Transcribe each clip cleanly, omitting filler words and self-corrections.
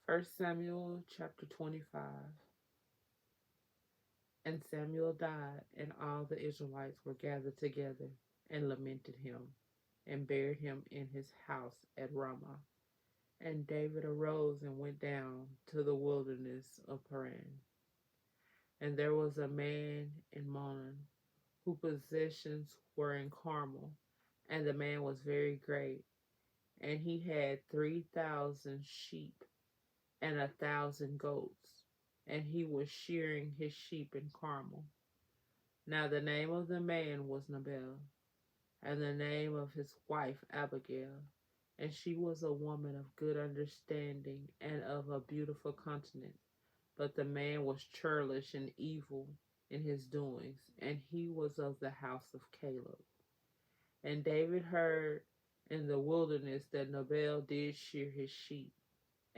First Samuel chapter 25. And Samuel died, and all the Israelites were gathered together and lamented him, and buried him in his house at Ramah. And David arose and went down to the wilderness of Paran. And there was a man in Maon, whose possessions were in Carmel, and the man was very great, and he had 3,000 sheep and 1,000 goats, and he was shearing his sheep in Carmel. Now the name of the man was Nabal, and the name of his wife Abigail, and she was a woman of good understanding and of a beautiful countenance. But the man was churlish and evil in his doings, and he was of the house of Caleb. And David heard in the wilderness that Nabal did shear his sheep.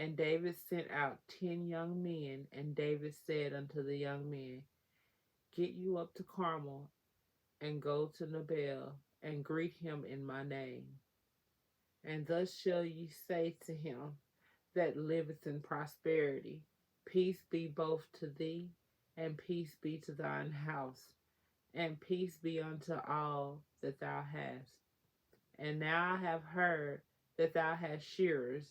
And David sent out 10 young men, and David said unto the young men, Get you up to Carmel, and go to Nabal, and greet him in my name. And thus shall ye say to him that liveth in prosperity, Peace be both to thee, and peace be to thine house, and peace be unto all that thou hast. And now I have heard that thou hast shearers.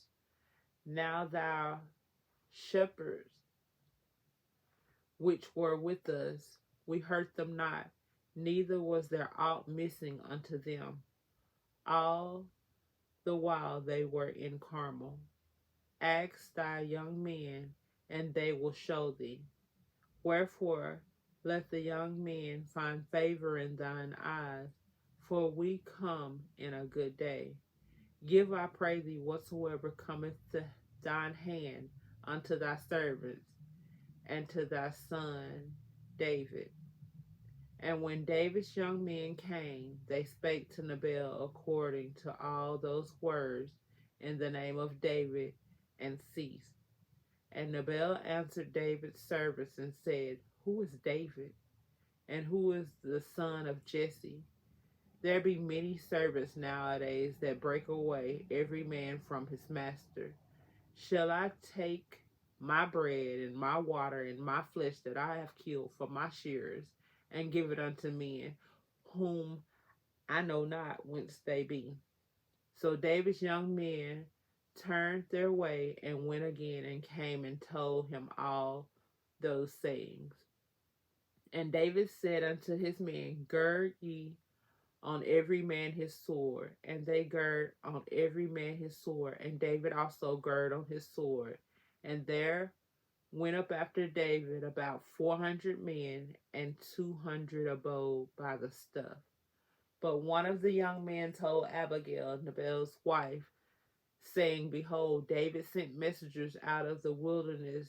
Now thou shepherds which were with us, we hurt them not, neither was there aught missing unto them, all the while they were in Carmel. Ask thy young men, and they will show thee. Wherefore, let the young men find favor in thine eyes, for we come in a good day. Give, I pray thee, whatsoever cometh to thine hand unto thy servants, and to thy son David. And when David's young men came, they spake to Nabal according to all those words in the name of David, and ceased. And Nabal answered David's servants and said, Who is David? And who is the son of Jesse? There be many servants nowadays that break away every man from his master. Shall I take my bread and my water and my flesh that I have killed for my shearers, and give it unto men whom I know not whence they be? So David's young men turned their way and went again and came and told him all those sayings. And David said unto his men, Gird ye on every man his sword. And they girt on every man his sword, and David also girt on his sword. And there went up after David about 400 men, and 200 abode by the stuff. But one of the young men told Abigail, Nabal's wife, saying, Behold, David sent messengers out of the wilderness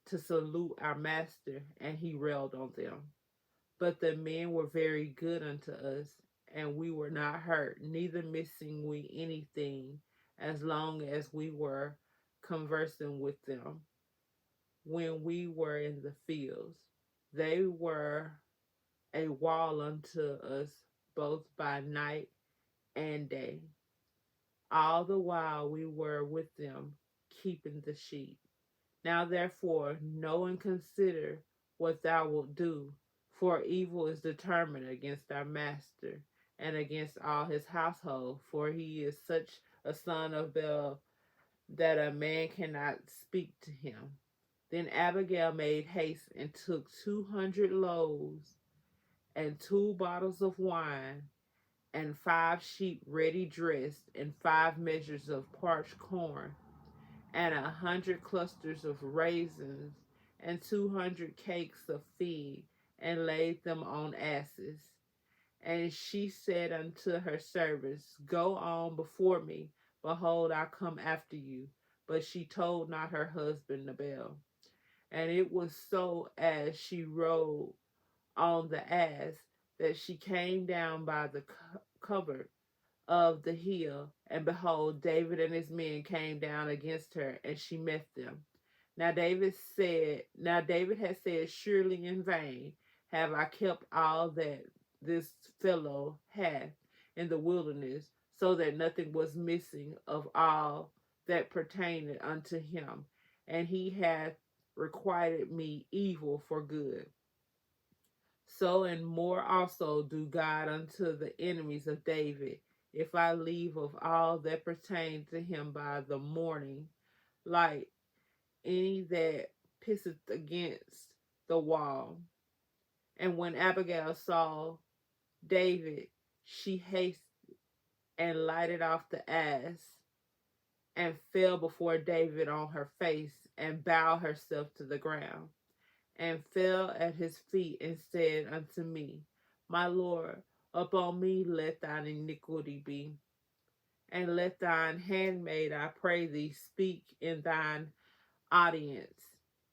to salute our master, and he railed on them. But the men were very good unto us, and we were not hurt, neither missing we anything, as long as we were conversing with them when we were in the fields. They were a wall unto us both by night and day, all the while we were with them, keeping the sheep. Now therefore know and consider what thou wilt do, for evil is determined against our master, and against all his household, for he is such a son of Bel that a man cannot speak to him. Then Abigail made haste and took 200 loaves and 2 bottles of wine, and 5 sheep ready dressed, and 5 measures of parched corn, and 100 clusters of raisins, and 200 cakes of fig, and laid them on asses. And she said unto her servants, Go on before me, behold, I come after you. But she told not her husband Nabal. And it was so, as she rode on the ass, that she came down by the covert of the hill, and behold, David and his men came down against her, and she met them. Now David had said, Surely in vain have I kept all that this fellow hath in the wilderness, so that nothing was missing of all that pertained unto him. and he hath requited me evil for good. So and more also do God unto the enemies of David, if I leave of all that pertain to him by the morning light any that pisseth against the wall. And when Abigail saw David, she hasted and lighted off the ass, and fell before David on her face, and bowed herself to the ground, and fell at his feet, and said unto me, My Lord, upon me let thine iniquity be, and let thine handmaid, I pray thee, speak in thine audience,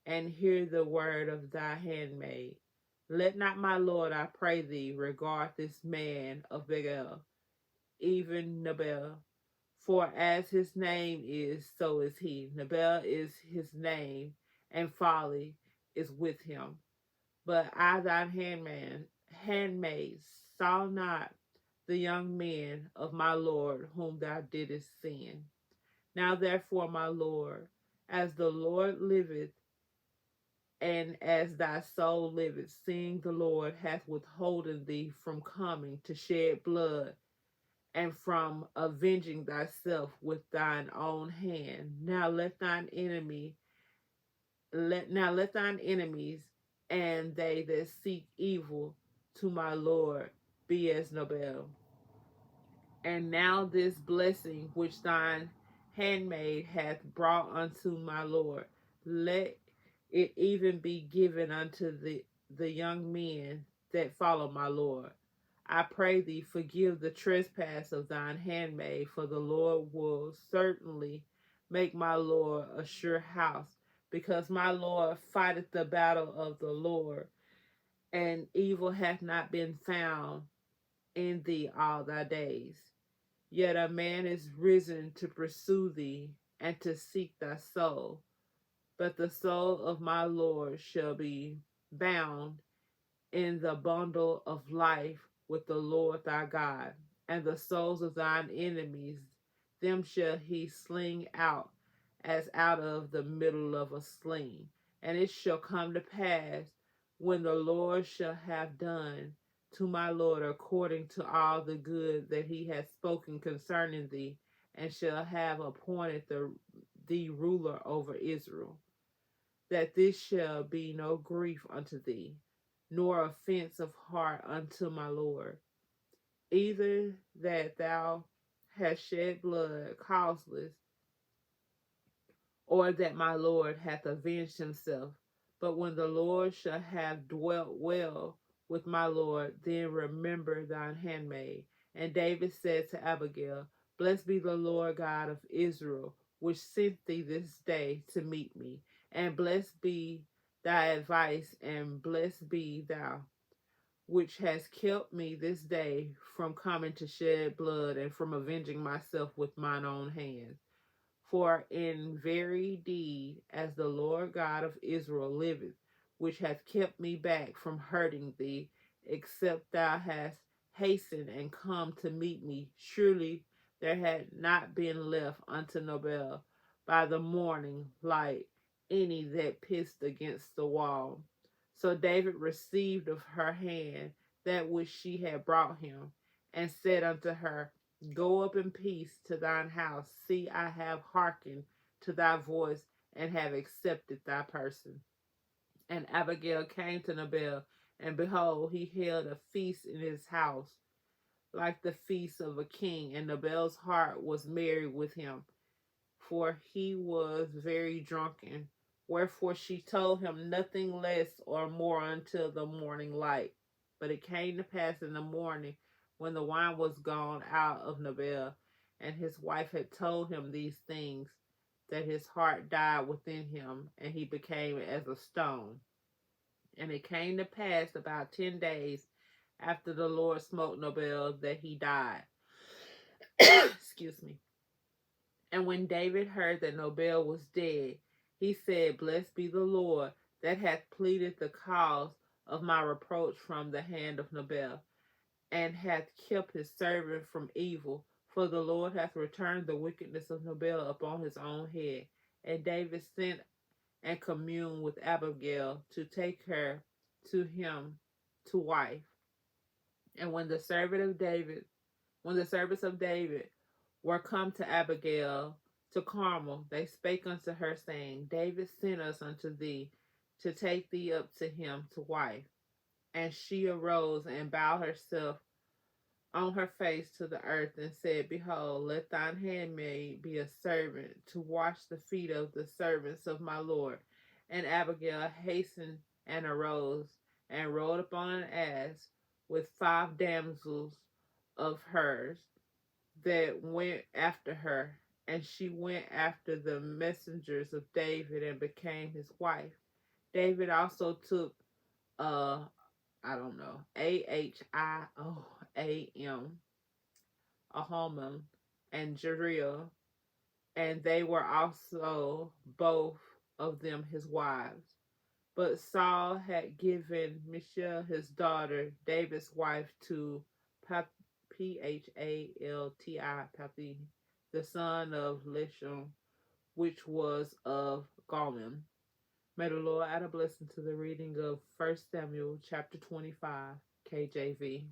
and hear the word of thy handmaid. Let not my Lord, I pray thee, regard this man of Belial, even Nabal. For as his name is, so is he. Nabal is his name, and folly is with him. But I, thine handmaid, saw not the young men of my Lord whom thou didst send. Now therefore, my Lord, as the Lord liveth, and as thy soul liveth, seeing the Lord hath withholden thee from coming to shed blood, and from avenging thyself with thine own hand. Let thine enemies and they that seek evil to my Lord be as Nabal. And now this blessing which thine handmaid hath brought unto my Lord, let it even be given unto the young men that follow my Lord. I pray thee, forgive the trespass of thine handmaid, for the Lord will certainly make my Lord a sure house, because my Lord fighteth the battle of the Lord, and evil hath not been found in thee all thy days. Yet a man is risen to pursue thee and to seek thy soul. But the soul of my Lord shall be bound in the bundle of life with the Lord thy God, and the souls of thine enemies, them shall he sling out as out of the middle of a sling. And it shall come to pass, when the Lord shall have done to my Lord according to all the good that he hath spoken concerning thee, and shall have appointed thee ruler over Israel, that this shall be no grief unto thee, nor offense of heart unto my Lord, either that thou hast shed blood causeless, or that my Lord hath avenged himself. But when the Lord shall have dwelt well with my Lord, then remember thine handmaid. And David said to Abigail, Blessed be the Lord God of Israel, which sent thee this day to meet me. And blessed be thy advice, and blessed be thou, which has kept me this day from coming to shed blood, and from avenging myself with mine own hands. For in very deed, as the Lord God of Israel liveth, which hath kept me back from hurting thee, except thou hast hastened and come to meet me, surely there had not been left unto Nabal by the morning light any that pissed against the wall. So David received of her hand that which she had brought him, and said unto her, Go up in peace to thine house. See, I have hearkened to thy voice, and have accepted thy person. And Abigail came to Nabal, and behold, he held a feast in his house, like the feast of a king. And Nabal's heart was merry with him, for he was very drunken. Wherefore she told him nothing less or more until the morning light. But it came to pass in the morning, when the wine was gone out of Nabal, and his wife had told him these things, that his heart died within him, and he became as a stone. And it came to pass about 10 days after the Lord smote Nabal that he died. Excuse me. And when David heard that Nabal was dead, he said, Blessed be the Lord that hath pleaded the cause of my reproach from the hand of Nabal, and hath kept his servant from evil. For the Lord hath returned the wickedness of Nabal upon his own head. And David sent and commune with Abigail to take her to him to wife. And when the servants of David were come to Abigail to Carmel, they spake unto her, saying, David sent us unto thee to take thee up to him to wife. And she arose and bowed herself on her face to the earth, and said, Behold, let thine handmaid be a servant to wash the feet of the servants of my Lord. And Abigail hastened and arose, and rode upon an ass with 5 damsels of hers that went after her. And she went after the messengers of David and became his wife. David also took I don't know, Ahioam, Ahoman, and Jeriel, and they were also both of them his wives. But Saul had given Michal his daughter, David's wife, to Palti, the son of Lishon, which was of Gomer. May the Lord add a blessing to the reading of 1 Samuel chapter 25, KJV.